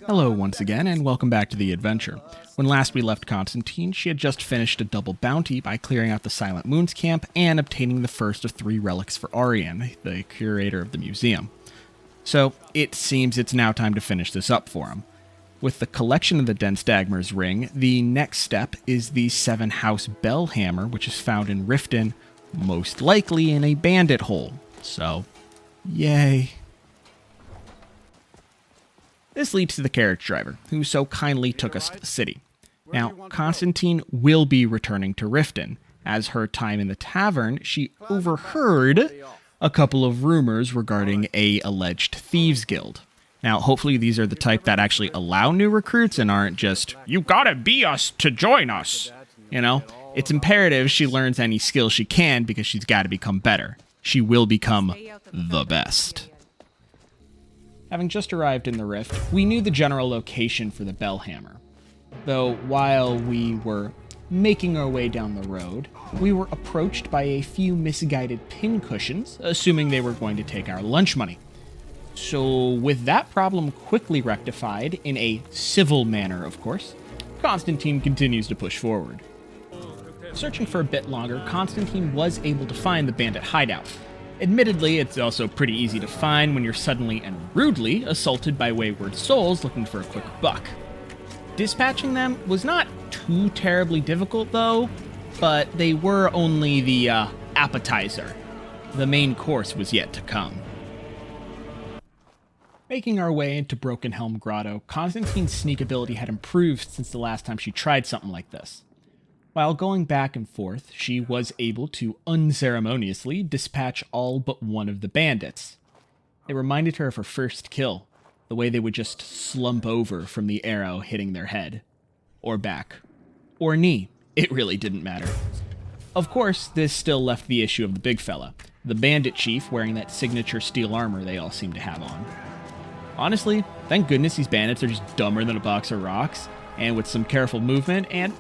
Hello once again, and welcome back to the adventure. When last we left Constantine, she had just finished a double bounty by clearing out the Silent Moons camp and obtaining the first of 3 relics for Arian, the curator of the museum. So, it seems it's now time to finish this up for him. With the collection of the Den Stagmer's ring, the next step is the 7-house bell hammer, which is found in Riften, most likely in a bandit hole. So, yay. This leads to the carriage driver, who so kindly took us to the city. Now, Constantine will be returning to Riften. As her time in the tavern, she overheard a couple of rumors regarding a alleged thieves guild. Now, hopefully these are the type that actually allow new recruits and aren't just, you gotta be us to join us. You know, it's imperative she learns any skill she can because she's gotta become better. She will become the best. Having just arrived in the Rift, we knew the general location for the Bellhammer. Though, while we were making our way down the road, we were approached by a few misguided pincushions, assuming they were going to take our lunch money. So, with that problem quickly rectified, in a civil manner of course, Constantine continues to push forward. Searching for a bit longer, Constantine was able to find the bandit hideout. Admittedly, it's also pretty easy to find when you're suddenly and rudely assaulted by wayward souls looking for a quick buck. Dispatching them was not too terribly difficult though, but they were only the appetizer. The main course was yet to come. Making our way into Broken Helm Grotto, Constantine's sneak ability had improved since the last time she tried something like this. While going back and forth, she was able to unceremoniously dispatch all but one of the bandits. It reminded her of her first kill, the way they would just slump over from the arrow hitting their head, or back, or knee. It really didn't matter. Of course, this still left the issue of the big fella, the bandit chief wearing that signature steel armor they all seem to have on. Honestly, thank goodness these bandits are just dumber than a box of rocks, and with some careful movement and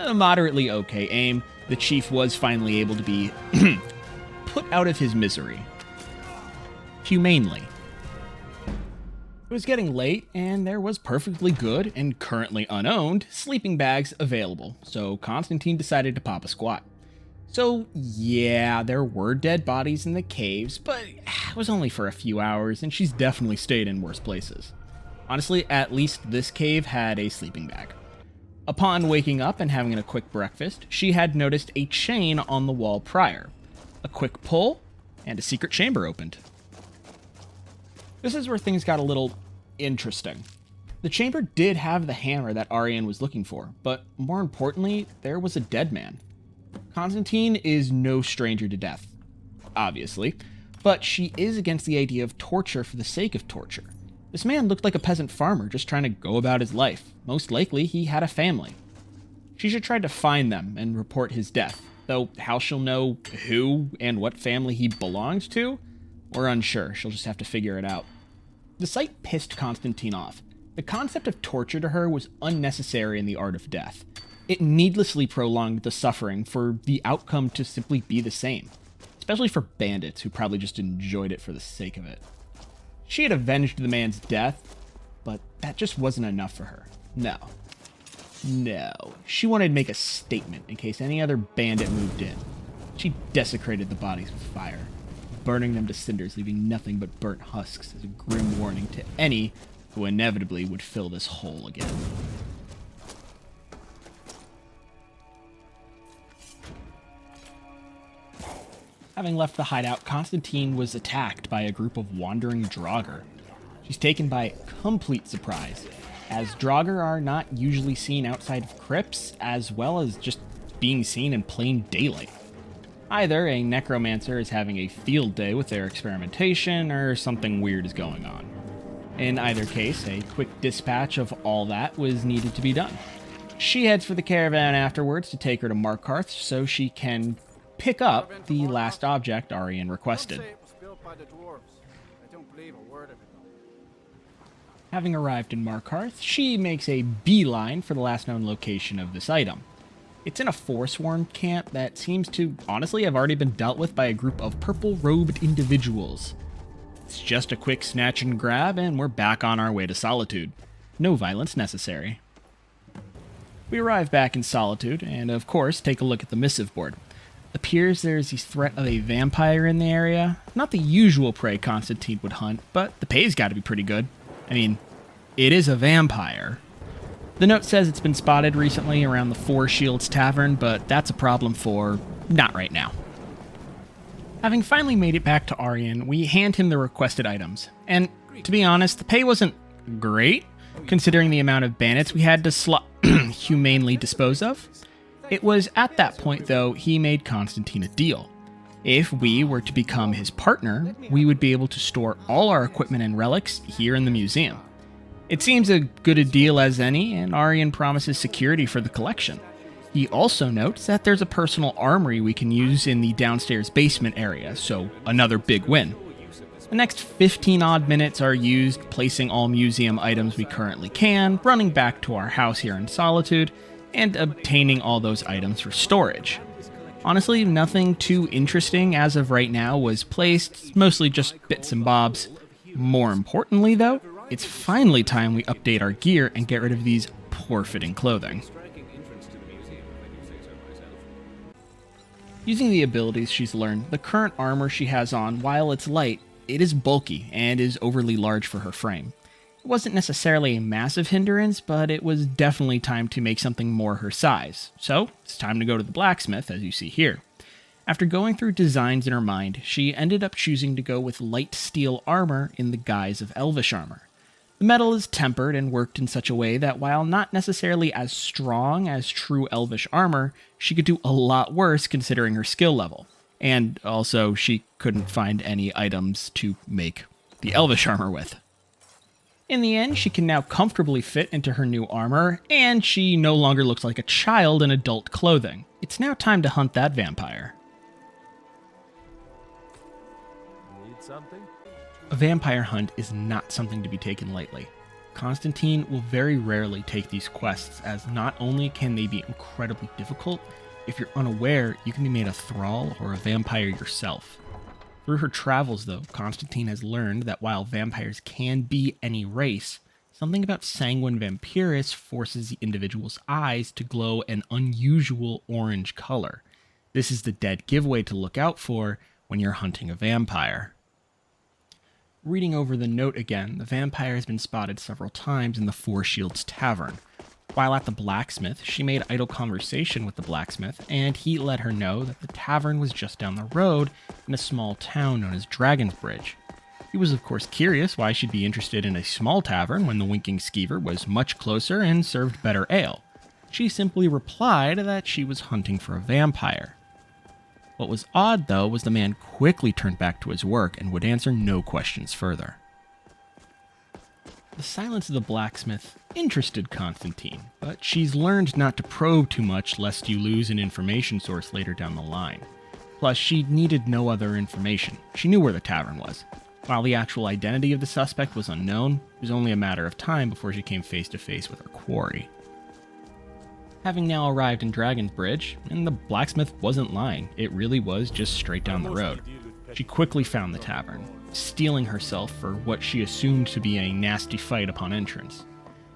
a moderately okay aim, the chief was finally able to be put out of his misery. Humanely. It was getting late, and there was perfectly good, and currently unowned, sleeping bags available, so Constantine decided to pop a squat. So, yeah, there were dead bodies in the caves, but it was only for a few hours, and she's definitely stayed in worse places. Honestly, at least this cave had a sleeping bag. Upon waking up and having a quick breakfast, she had noticed a chain on the wall prior. A quick pull, and a secret chamber opened. This is where things got a little interesting. The chamber did have the hammer that Arian was looking for, but more importantly, there was a dead man. Constantine is no stranger to death, obviously, but she is against the idea of torture for the sake of torture. This man looked like a peasant farmer just trying to go about his life. Most likely, he had a family. She should try to find them and report his death, though how she'll know who and what family he belongs to? We're unsure, she'll just have to figure it out. The sight pissed Constantine off. The concept of torture to her was unnecessary in the art of death. It needlessly prolonged the suffering for the outcome to simply be the same, especially for bandits who probably just enjoyed it for the sake of it. She had avenged the man's death, but that just wasn't enough for her. No. She wanted to make a statement in case any other bandit moved in. She desecrated the bodies with fire, burning them to cinders, leaving nothing but burnt husks as a grim warning to any who inevitably would fill this hole again. Having left the hideout, Constantine was attacked by a group of wandering Draugr. She's taken by complete surprise, as Draugr are not usually seen outside of crypts, as well as just being seen in plain daylight. Either a necromancer is having a field day with their experimentation, or something weird is going on. In either case, a quick dispatch of all that was needed to be done. She heads for the caravan afterwards to take her to Markarth so she can pick up the last object Arian requested. Having arrived in Markarth, she makes a beeline for the last known location of this item. It's in a Forsworn camp that seems to honestly have already been dealt with by a group of purple-robed individuals. It's just a quick snatch and grab, and we're back on our way to Solitude. no violence necessary. We arrive back in Solitude, and of course take a look at the missive board. Appears there's the threat of a vampire in the area. Not the usual prey Constantine would hunt, but the pay's gotta be pretty good. I mean, it is a vampire. The note says it's been spotted recently around the Four Shields Tavern, but that's a problem for not right now. Having finally made it back to Aryan, we hand him the requested items. And to be honest, the pay wasn't great, considering the amount of bandits we had to humanely dispose of. It was at that point, though, he made Constantine a deal. If we were to become his partner, we would be able to store all our equipment and relics here in the museum. It seems as good a deal as any, and Aryan promises security for the collection. He also notes that there's a personal armory we can use in the downstairs basement area, so another big win. The next 15 odd minutes are used placing all museum items we currently can, running back to our house here in Solitude, and obtaining all those items for storage. Honestly, nothing too interesting as of right now was placed, mostly just bits and bobs. More importantly though, it's finally time we update our gear and get rid of these poor-fitting clothing. Using the abilities she's learned, the current armor she has on, while it's light, it is bulky and is overly large for her frame. It wasn't necessarily a massive hindrance, but it was definitely time to make something more her size. So, it's time to go to the blacksmith, as you see here. After going through designs in her mind, she ended up choosing to go with light steel armor in the guise of elvish armor. The metal is tempered and worked in such a way that while not necessarily as strong as true elvish armor, she could do a lot worse considering her skill level. And also, she couldn't find any items to make the elvish armor with. In the end, she can now comfortably fit into her new armor, and she no longer looks like a child in adult clothing. It's now time to hunt that vampire. Need something? A vampire hunt is not something to be taken lightly. Constantine will very rarely take these quests, as not only can they be incredibly difficult, if you're unaware, you can be made a thrall or a vampire yourself. Through her travels, though, Constantine has learned that while vampires can be any race, something about sanguine vampiris forces the individual's eyes to glow an unusual orange color. This is the dead giveaway to look out for when you're hunting a vampire. Reading over the note again, the vampire has been spotted several times in the Four Shields Tavern. While at the blacksmith, she made idle conversation with the blacksmith, and he let her know that the tavern was just down the road in a small town known as Dragon's Bridge. He was of course curious why she'd be interested in a small tavern when the Winking Skeever was much closer and served better ale. She simply replied that she was hunting for a vampire. What was odd, though, was the man quickly turned back to his work and would answer no questions further. The silence of the blacksmith interested Constantine, but she's learned not to probe too much lest you lose an information source later down the line. Plus, she needed no other information. She knew where the tavern was. While the actual identity of the suspect was unknown, it was only a matter of time before she came face to face with her quarry. Having now arrived in Dragon's Bridge, and the blacksmith wasn't lying, it really was just straight down the road. She quickly found the tavern, steeling herself for what she assumed to be a nasty fight upon entrance.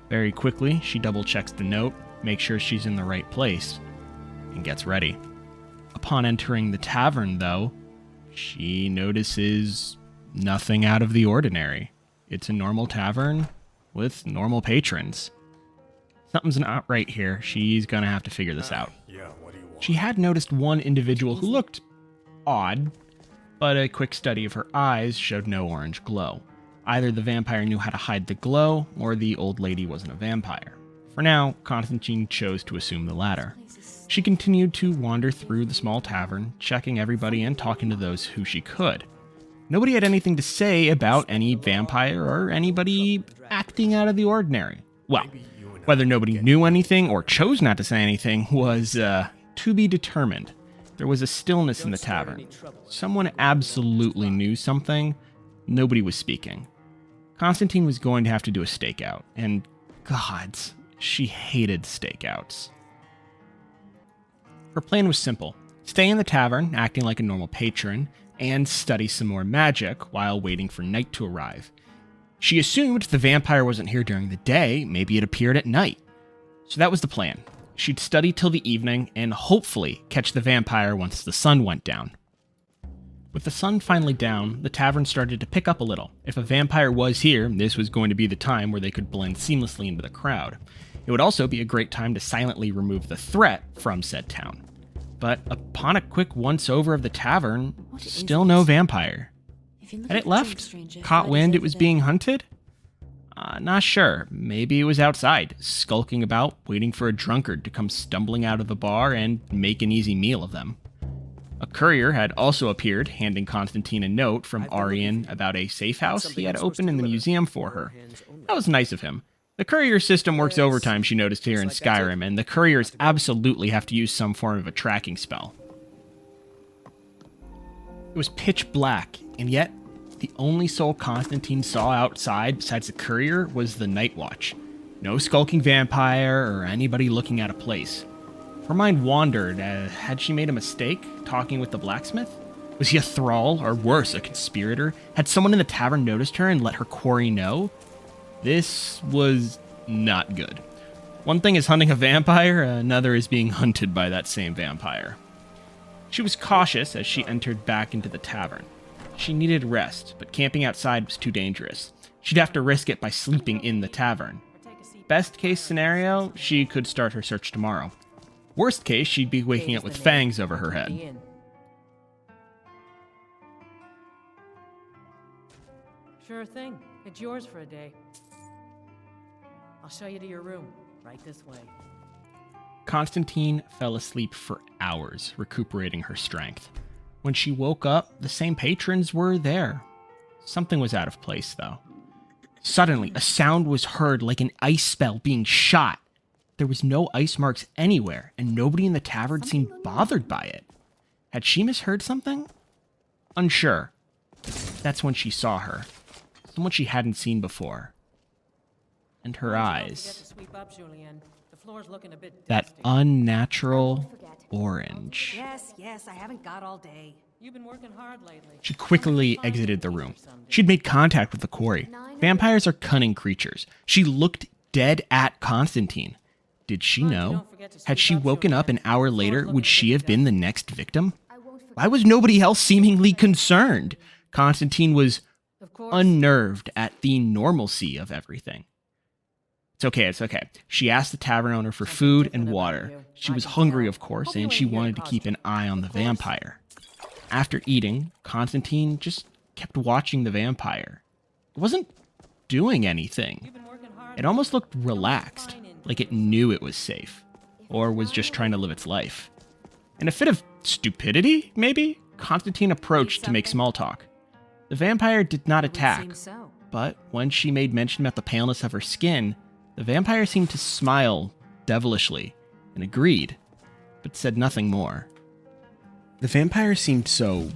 Very quickly, she double-checks the note, makes sure she's in the right place, and gets ready. Upon entering the tavern, though, she notices nothing out of the ordinary. It's a normal tavern with normal patrons. Something's not right here. She's gonna have to figure this out. She had noticed one individual who looked odd, but a quick study of her eyes showed no orange glow. Either the vampire knew how to hide the glow, or the old lady wasn't a vampire. For now, Constantine chose to assume the latter. She continued to wander through the small tavern, checking everybody and talking to those who she could. Nobody had anything to say about any vampire or anybody acting out of the ordinary. Well, whether nobody knew anything or chose not to say anything was, to be determined. There was a stillness in the tavern. Someone absolutely knew something. Nobody was speaking. Constantine was going to have to do a stakeout, and gods, she hated stakeouts. Her plan was simple. Stay in the tavern, acting like a normal patron, and study some more magic while waiting for night to arrive. She assumed the vampire wasn't here during the day, maybe it appeared at night. So that was the plan. She'd study till the evening and hopefully catch the vampire once the sun went down. With the sun finally down, the tavern started to pick up a little. If a vampire was here, this was going to be the time where they could blend seamlessly into the crowd. It would also be a great time to silently remove the threat from said town. But upon a quick once-over of the tavern, still no vampire. Had it left? Caught wind it was being hunted? Not sure. Maybe it was outside, skulking about, waiting for a drunkard to come stumbling out of the bar and make an easy meal of them. A courier had also appeared, handing Constantine a note from Arian about a safe house he had opened in the museum for her. That was nice of him. The courier system works overtime, she noticed here in Skyrim, and the couriers absolutely have to use some form of a tracking spell. It was pitch black, and yet the only soul Constantine saw outside besides the courier was the night watch. No skulking vampire or anybody looking out of place. Her mind wandered. Had she made a mistake talking with the blacksmith? Was he a thrall, or worse, a conspirator? Had someone in the tavern noticed her and let her quarry know? This was not good. One thing is hunting a vampire, another is being hunted by that same vampire. She was cautious as she entered back into the tavern. She needed rest, but camping outside was too dangerous. She'd have to risk it by sleeping in the tavern. Best case scenario, she could start her search tomorrow. Worst case, she'd be waking up with fangs over her head. Sure thing. It's yours for a day. I'll show you to your room. Right this way. Constantine fell asleep for hours, recuperating her strength. When she woke up, the same patrons were there. Something was out of place, though. Suddenly, a sound was heard like an ice spell being shot. There was no ice marks anywhere, and nobody in the tavern seemed bothered by it. Had she misheard something? Unsure. That's when she saw her. Someone she hadn't seen before. And her eyes. That unnatural orange. Yes, I haven't got all day. You've been working hard lately. She quickly exited the room. She'd made contact with the quarry. Vampires are cunning creatures. She looked dead at Constantine. Did she know? Had she woken up an hour later, would she have been the next victim? Why was nobody else seemingly concerned? Constantine was unnerved at the normalcy of everything. It's okay. She asked the tavern owner for food and water. She was hungry, of course, and she wanted to keep an eye on the vampire. After eating, Constantine just kept watching the vampire. It wasn't doing anything. It almost looked relaxed, like it knew it was safe, or was just trying to live its life. In a fit of stupidity, maybe, Constantine approached to make small talk. The vampire did not attack, but when she made mention about the paleness of her skin, the vampire seemed to smile devilishly and agreed, but said nothing more. The vampire seemed so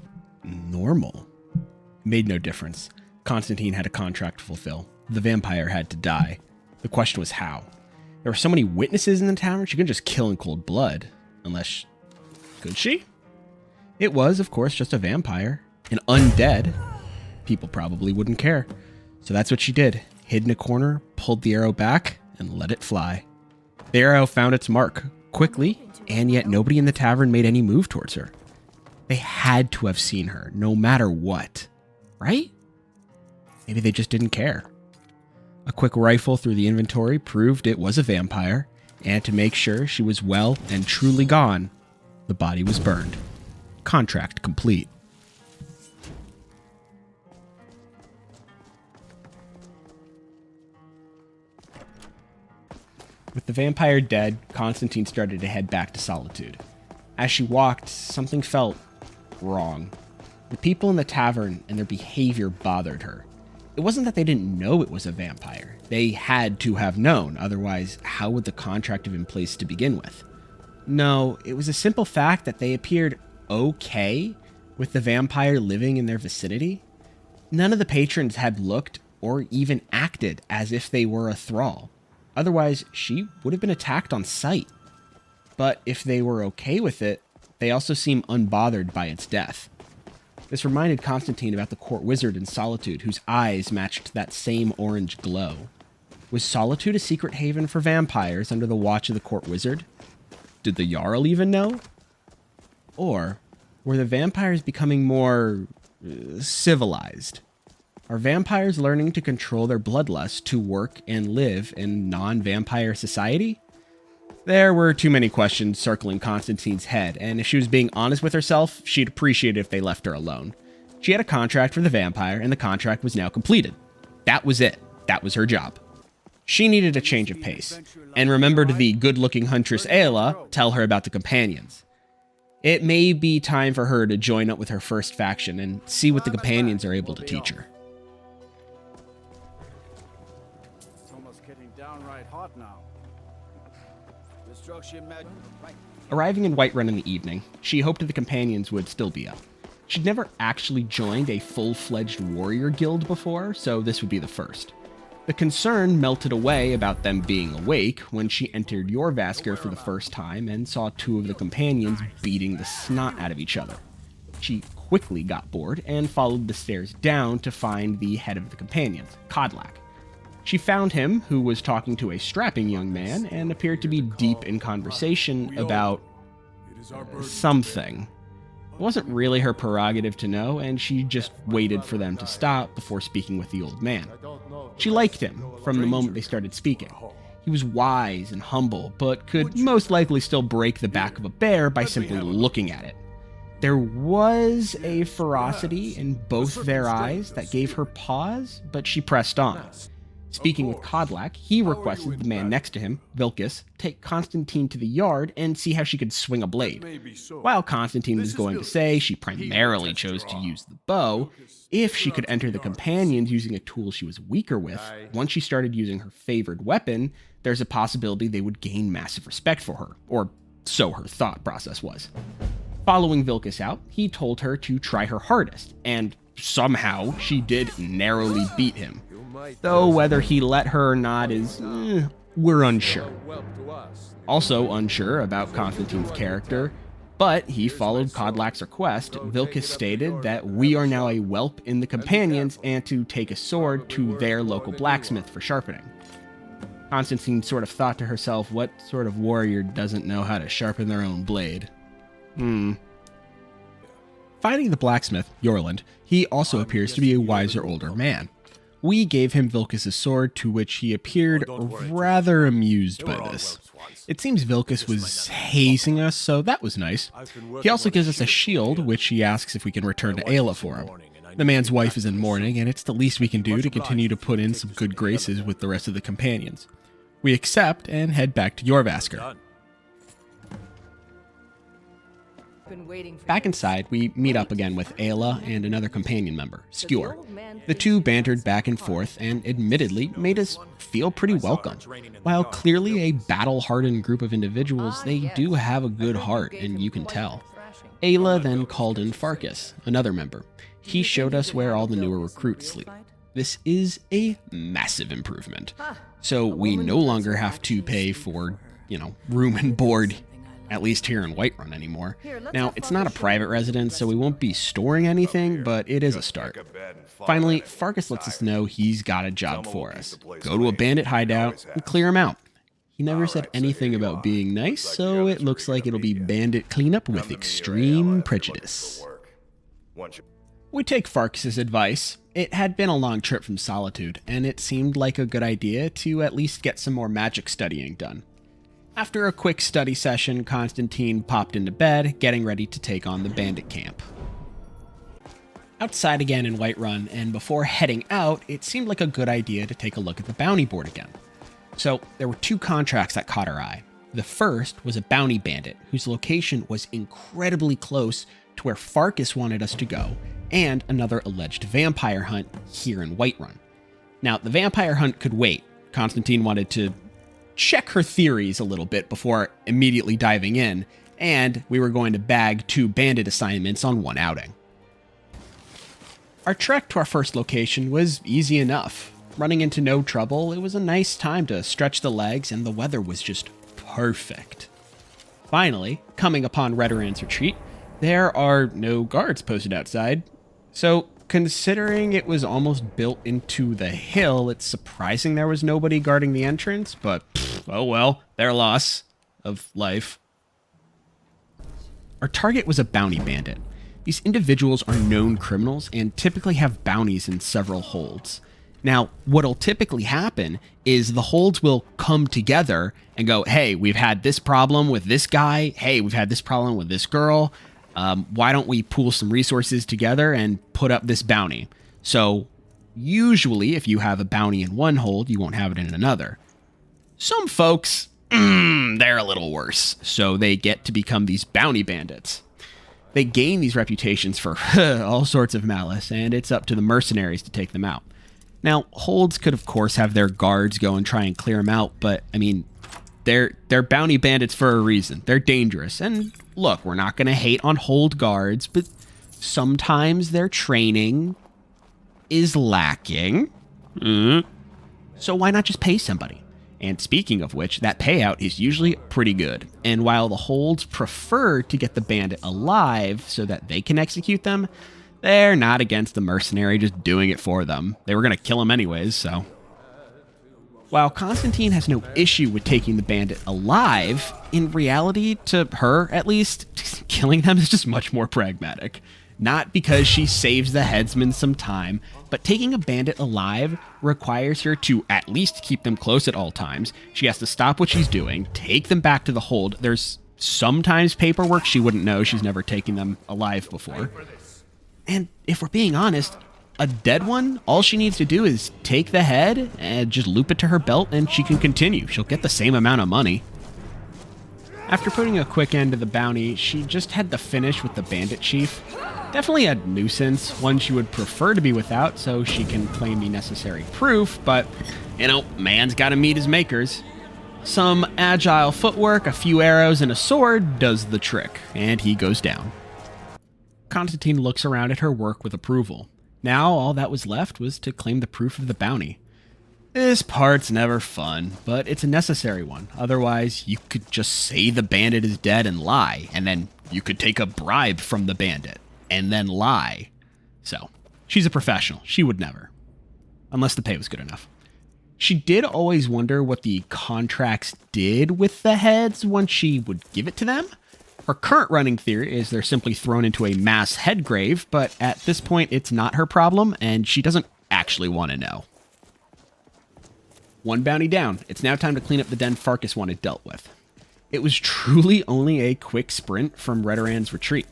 normal. It made no difference. Constantine had a contract to fulfill. The vampire had to die. The question was how. There were so many witnesses in the tavern, she couldn't just kill in cold blood. Unless... could she? It was, of course, just a vampire. An undead. People probably wouldn't care. So that's what she did. Hid in a corner, pulled the arrow back, and let it fly. The arrow found its mark quickly, and yet nobody in the tavern made any move towards her. They had to have seen her, no matter what. Right? Maybe they just didn't care. A quick rifle through the inventory proved it was a vampire, and to make sure she was well and truly gone, the body was burned. Contract complete. With the vampire dead, Constantine started to head back to Solitude. As she walked, something felt wrong. The people in the tavern and their behavior bothered her. It wasn't that they didn't know it was a vampire. They had to have known, otherwise how would the contract have been placed to begin with? No, it was a simple fact that they appeared okay with the vampire living in their vicinity. None of the patrons had looked or even acted as if they were a thrall. Otherwise, she would have been attacked on sight. But if they were okay with it, they also seem unbothered by its death. This reminded Constantine about the court wizard in Solitude, whose eyes matched that same orange glow. Was Solitude a secret haven for vampires under the watch of the court wizard? Did the Jarl even know? Or were the vampires becoming more civilized? Are vampires learning to control their bloodlust to work and live in non-vampire society? There were too many questions circling Constantine's head, and if she was being honest with herself, she'd appreciate it if they left her alone. She had a contract for the vampire, and the contract was now completed. That was it. That was her job. She needed a change of pace, and remembered the good-looking huntress Ayla tell her about the companions. It may be time for her to join up with her first faction and see what the companions are able to teach her. It's almost getting downright hot now. Arriving in Whiterun in the evening, she hoped the companions would still be up. She'd never actually joined a full-fledged warrior guild before, so this would be the first. The concern melted away about them being awake when she entered Jorvaskr for the first time and saw two of the companions beating the snot out of each other. She quickly got bored and followed the stairs down to find the head of the companions, Kodlak. She found him, who was talking to a strapping young man and appeared to be deep in conversation about something. It wasn't really her prerogative to know, and she just waited for them to stop before speaking with the old man. She liked him from the moment they started speaking. He was wise and humble, but could most likely still break the back of a bear by simply looking at it. There was a ferocity in both their eyes that gave her pause, but she pressed on. Speaking with Kodlak, he requested the man next to him, Vilkas, take Constantine to the yard and see how she could swing a blade. While Constantine was going to say she primarily chose to use the bow, if she could enter the companions using a tool she was weaker with, once she started using her favored weapon, there's a possibility they would gain massive respect for her, or so her thought process was. Following Vilkas out, he told her to try her hardest, and somehow she did narrowly beat him. Though whether he let her or not is, we're unsure. Also unsure about Constantine's character, but he followed Kodlak's request. Vilkas stated that we are now a whelp in the companions and to take a sword to their local blacksmith for sharpening. Constantine sort of thought to herself, what sort of warrior doesn't know how to sharpen their own blade? Finding the blacksmith, Jorland, he also appears to be a wiser older man. We gave him Vilkas' sword, to which he appeared rather amused by this. It seems Vilkas was hazing us, so that was nice. He also gives us a shield, which he asks if we can return to Ayla for him. The man's wife is in mourning, and it's the least we can do to continue to put in some good graces with the rest of the companions. We accept and head back to Jorvaskr. Back inside, we meet up again with Ayla and another companion member, Skjor. The two bantered back and forth and admittedly made us feel pretty welcome. While clearly a battle-hardened group of individuals, they do have a good heart, and you can tell. Ayla then called in Farkas, another member. He showed us where all the newer recruits sleep. This is a massive improvement. So we no longer have to pay for, room and board, at least here in Whiterun anymore. Now, it's not a private residence, so we won't be storing anything, but it is a start. Finally, Farkas lets us know he's got a job for us. Go to a bandit hideout and clear him out. He never said anything about being nice, so it looks like it'll be bandit cleanup with extreme prejudice. We take Farkas' advice. It had been a long trip from Solitude, and it seemed like a good idea to at least get some more magic studying done. After a quick study session, Constantine popped into bed, getting ready to take on the bandit camp. Outside again in Whiterun, and before heading out, it seemed like a good idea to take a look at the bounty board again. So there were two contracts that caught our eye. The first was a bounty bandit, whose location was incredibly close to where Farkas wanted us to go, and another alleged vampire hunt here in Whiterun. Now, the vampire hunt could wait. Constantine wanted to check her theories a little bit before immediately diving in, and we were going to bag 2 bandit assignments on one outing. Our trek to our first location was easy enough. Running into no trouble, it was a nice time to stretch the legs, and the weather was just perfect. Finally, coming upon Redorand's retreat, there are no guards posted outside, So, considering it was almost built into the hill, it's surprising there was nobody guarding the entrance, but oh well, their loss of life. Our target was a bounty bandit. These individuals are known criminals and typically have bounties in several holds. Now, what'll typically happen is the holds will come together and go, hey, we've had this problem with this guy. Hey, we've had this problem with this girl. Why don't we pool some resources together and put up this bounty? So usually if you have a bounty in one hold, you won't have it in another. Some folks, they're a little worse. So they get to become these bounty bandits. They gain these reputations for all sorts of malice, and it's up to the mercenaries to take them out. Now, holds could, of course, have their guards go and try and clear them out, but, I mean, they're bounty bandits for a reason. They're dangerous. And look, we're not going to hate on hold guards, but sometimes their training is lacking. So why not just pay somebody? And speaking of which, that payout is usually pretty good. And while the holds prefer to get the bandit alive so that they can execute them, they're not against the mercenary just doing it for them. They were going to kill him anyways, so. While Constantine has no issue with taking the bandit alive, in reality, to her at least, killing them is just much more pragmatic. Not because she saves the headsman some time, but taking a bandit alive requires her to at least keep them close at all times. She has to stop what she's doing, take them back to the hold. There's sometimes paperwork she wouldn't know. She's never taken them alive before. And if we're being honest, a dead one, all she needs to do is take the head and just loop it to her belt and she can continue. She'll get the same amount of money. After putting a quick end to the bounty, she just had to finish with the bandit chief. Definitely a nuisance, one she would prefer to be without so she can claim the necessary proof, but, you know, man's gotta meet his makers. Some agile footwork, a few arrows, and a sword does the trick, and he goes down. Constantine looks around at her work with approval. Now all that was left was to claim the proof of the bounty. This part's never fun, but it's a necessary one. Otherwise, you could just say the bandit is dead and lie, and then you could take a bribe from the bandit and then lie. So, she's a professional. She would never. Unless the pay was good enough. She did always wonder what the contracts did with the heads once she would give it to them. Her current running theory is they're simply thrown into a mass head grave, but at this point it's not her problem, and she doesn't actually want to know. One bounty down. It's now time to clean up the den Farkas wanted dealt with. It was truly only a quick sprint from Redoran's retreat.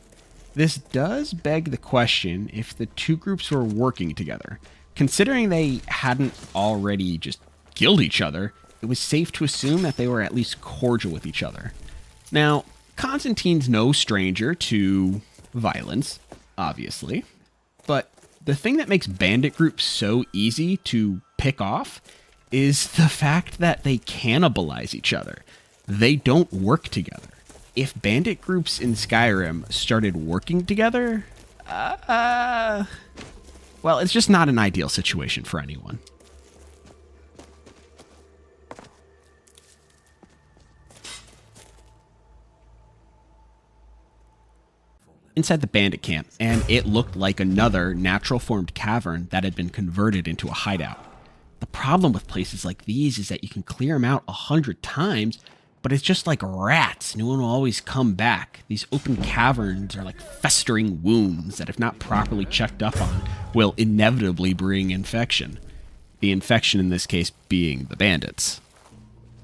This does beg the question if the two groups were working together. Considering they hadn't already just killed each other, it was safe to assume that they were at least cordial with each other. Now, Constantine's no stranger to violence, obviously, but the thing that makes bandit groups so easy to pick off is the fact that they cannibalize each other. They don't work together. If bandit groups in Skyrim started working together, well, it's just not an ideal situation for anyone. Inside the bandit camp, and it looked like another natural formed cavern that had been converted into a hideout. The problem with places like these is that you can clear them out 100 times, but it's just like rats. No one will always come back. These open caverns are like festering wounds that, if not properly checked up on, will inevitably bring infection. The infection in this case being the bandits.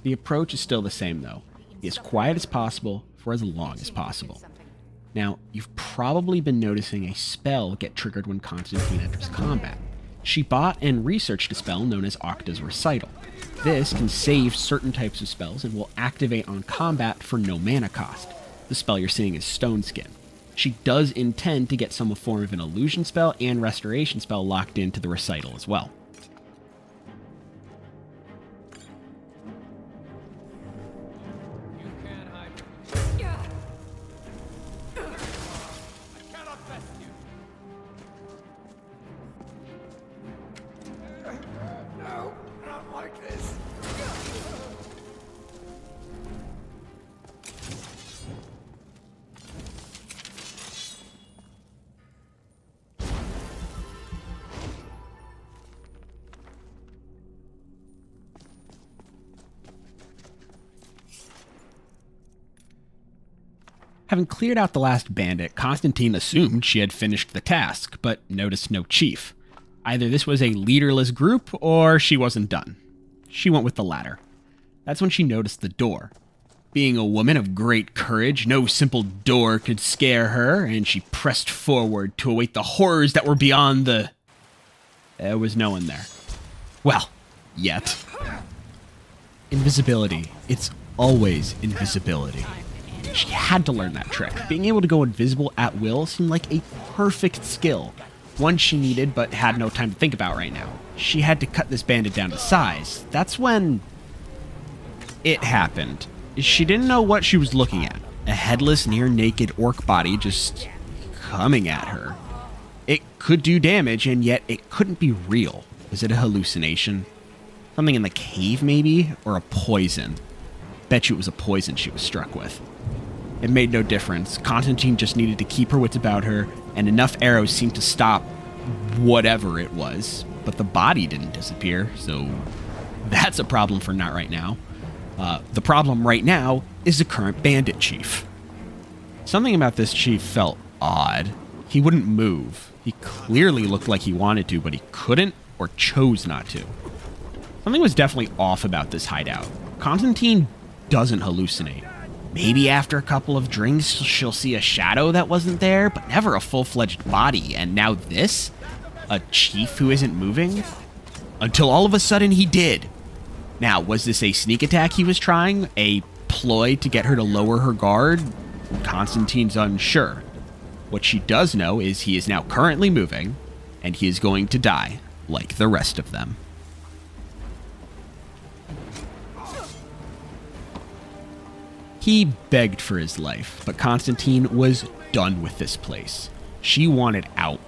The approach is still the same though. Be as quiet as possible for as long as possible. Now, you've probably been noticing a spell get triggered when Constantine enters combat. She bought and researched a spell known as Octa's Recital. This can save certain types of spells and will activate on combat for no mana cost. The spell you're seeing is Stone Skin. She does intend to get some form of an illusion spell and restoration spell locked into the recital as well. Having cleared out the last bandit, Constantine assumed she had finished the task, but noticed no chief. Either this was a leaderless group, or she wasn't done. She went with the latter. That's when she noticed the door. Being a woman of great courage, no simple door could scare her, and she pressed forward to await the horrors that were beyond the... There was no one there. Well, yet. Invisibility. It's always invisibility. She had to learn that trick. Being able to go invisible at will seemed like a perfect skill. One she needed, but had no time to think about right now. She had to cut this bandit down to size. That's when... it happened. She didn't know what she was looking at. A headless, near-naked orc body just coming at her. It could do damage, and yet it couldn't be real. Was it a hallucination? Something in the cave, maybe? Or a poison? Bet you it was a poison she was struck with. It made no difference. Constantine just needed to keep her wits about her, and enough arrows seemed to stop whatever it was. But the body didn't disappear, so that's a problem for not right now. The problem right now is the current bandit chief. Something about this chief felt odd. He wouldn't move. He clearly looked like he wanted to, but he couldn't or chose not to. Something was definitely off about this hideout. Constantine doesn't hallucinate. Maybe after a couple of drinks, she'll see a shadow that wasn't there, but never a full-fledged body. And now this? A chief who isn't moving? Until all of a sudden he did. Now, was this a sneak attack he was trying? A ploy to get her to lower her guard? Constantine's unsure. What she does know is he is now currently moving, and he is going to die, like the rest of them. He begged for his life, but Constantine was done with this place. She wanted out.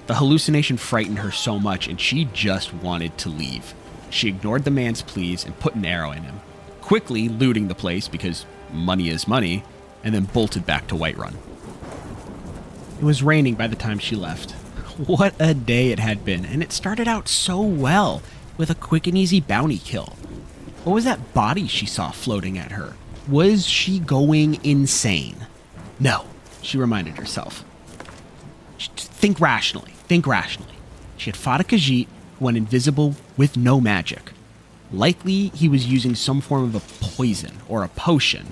The hallucination frightened her so much, and she just wanted to leave. She ignored the man's pleas and put an arrow in him, quickly looting the place because money is money, and then bolted back to Whiterun. It was raining by the time she left. What a day it had been, and it started out so well, with a quick and easy bounty kill. What was that body she saw floating at her? Was she going insane? No, she reminded herself. Think rationally, think rationally. She had fought a Khajiit who went invisible with no magic. Likely he was using some form of a poison or a potion.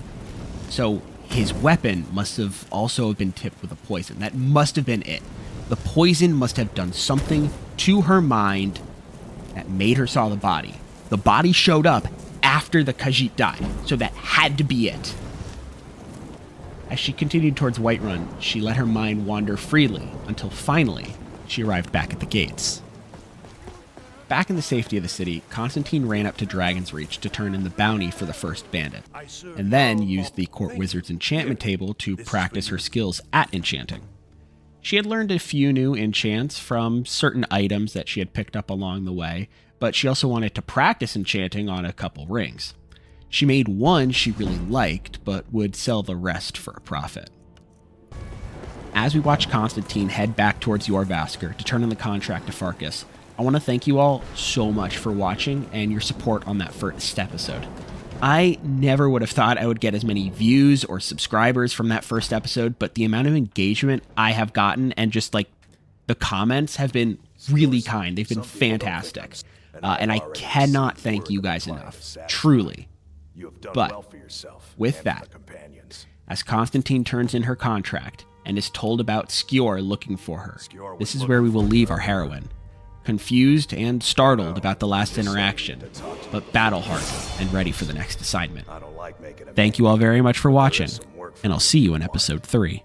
So his weapon must have also been tipped with a poison. That must have been it. The poison must have done something to her mind that made her saw the body. The body showed up after the Khajiit died, so that had to be it. As she continued towards Whiterun, she let her mind wander freely until finally she arrived back at the gates. Back in the safety of the city, Constantine ran up to Dragon's Reach to turn in the bounty for the first bandit, and then used the court wizard's enchantment table to practice her skills at enchanting. She had learned a few new enchants from certain items that she had picked up along the way, but she also wanted to practice enchanting on a couple rings. She made one she really liked, but would sell the rest for a profit. As we watch Constantine head back towards Jorvaskr to turn in the contract to Farkas, I want to thank you all so much for watching and your support on that first episode. I never would have thought I would get as many views or subscribers from that first episode, but the amount of engagement I have gotten and just like the comments have been really kind. They've been fantastic. And I cannot thank you guys enough. Truly. But with that, as Constantine turns in her contract and is told about Skjor looking for her, this is where we will leave our heroine. Confused and startled about the last interaction, but battle-hardened and ready for the next assignment. Thank you all very much for watching, and I'll see you in episode 3.